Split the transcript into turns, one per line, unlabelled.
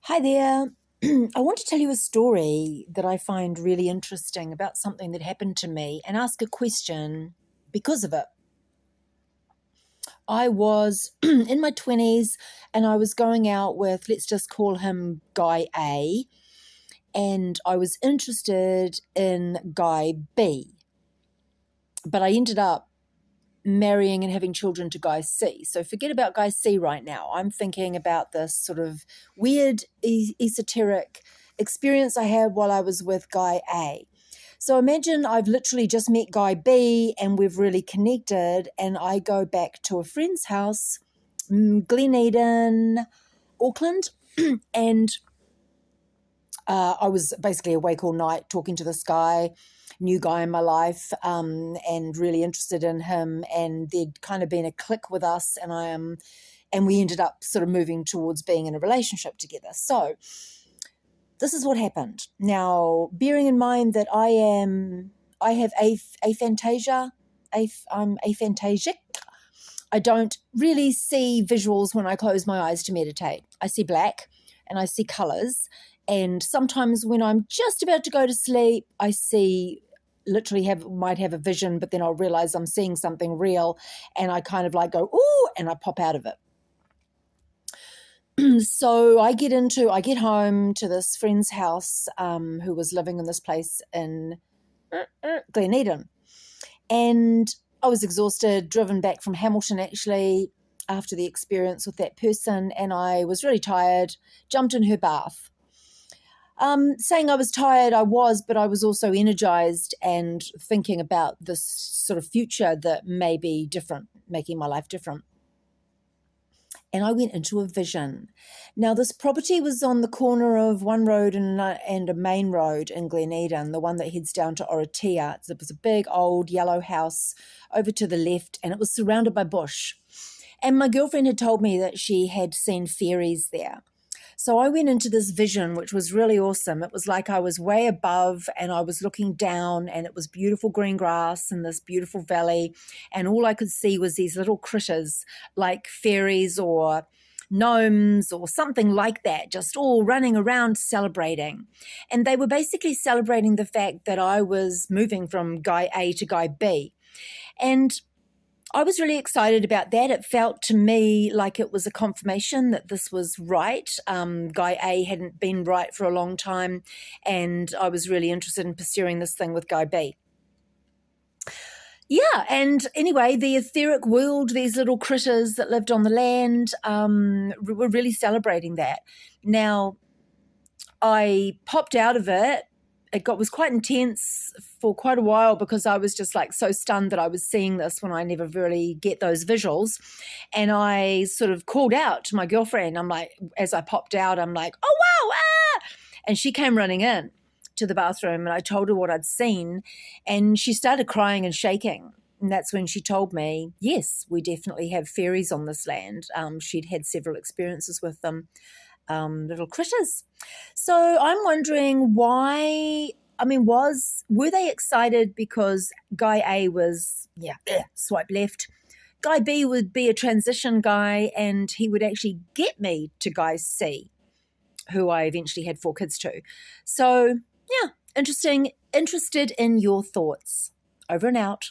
Hi there. I want to tell you a story that I find really interesting about something that happened to me and ask a question because of it. I was in my 20s and I was going out with, let's just call him Guy A, and I was interested in Guy B. But I ended up marrying and having children to Guy C. So forget about Guy C right now. I'm thinking about this sort of weird, esoteric experience I had while I was with Guy A. So imagine I've literally just met Guy B and we've really connected, and I go back to a friend's house, Glen Eden, Auckland, and I was basically awake all night talking to this guy, new guy in my life, and really interested in him. And there'd kind of been a click with us, and we ended up sort of moving towards being in a relationship together. So this is what happened. Now, bearing in mind that I have aphantasia, I'm aphantasic. I don't really see visuals when I close my eyes to meditate. I see black and I see colors. And sometimes when I'm just about to go to sleep, I see might have a vision, but then I'll realize I'm seeing something real and I kind of like go, ooh, and I pop out of it. So I get home to this friend's house who was living in this place in Glen Eden. And I was exhausted, driven back from Hamilton actually after the experience with that person, and I was really tired, jumped in her bath. Saying I was tired, I was, but I was also energized and thinking about this sort of future that may be different, making my life different. And I went into a vision. Now, this property was on the corner of one road and a main road in Glen Eden, the one that heads down to Orotea. It was a big old yellow house over to the left, and it was surrounded by bush. And my girlfriend had told me that she had seen fairies there. So I went into this vision, which was really awesome. It was like I was way above and I was looking down, and it was beautiful green grass in this beautiful valley. And all I could see was these little critters like fairies or gnomes or something like that, just all running around celebrating. And they were basically celebrating the fact that I was moving from Guy A to Guy B. And I was really excited about that. It felt to me like it was a confirmation that this was right. Guy A hadn't been right for a long time, and I was really interested in pursuing this thing with Guy B. Yeah, and anyway, the etheric world, these little critters that lived on the land, were really celebrating that. Now, I popped out of it. Was quite intense for quite a while because I was just like so stunned that I was seeing this when I never really get those visuals. And I sort of called out to my girlfriend. I'm like, as I popped out, I'm like, oh, wow, ah! And she came running in to the bathroom, and I told her what I'd seen, and she started crying and shaking. And that's when she told me, yes, we definitely have fairies on this land. She'd had several experiences with them. Little critters. So I'm wondering why, were they excited because Guy A was, swipe left. Guy B would be a transition guy and he would actually get me to Guy C, who I eventually had 4 kids to. So, yeah, interested in your thoughts. Over and out.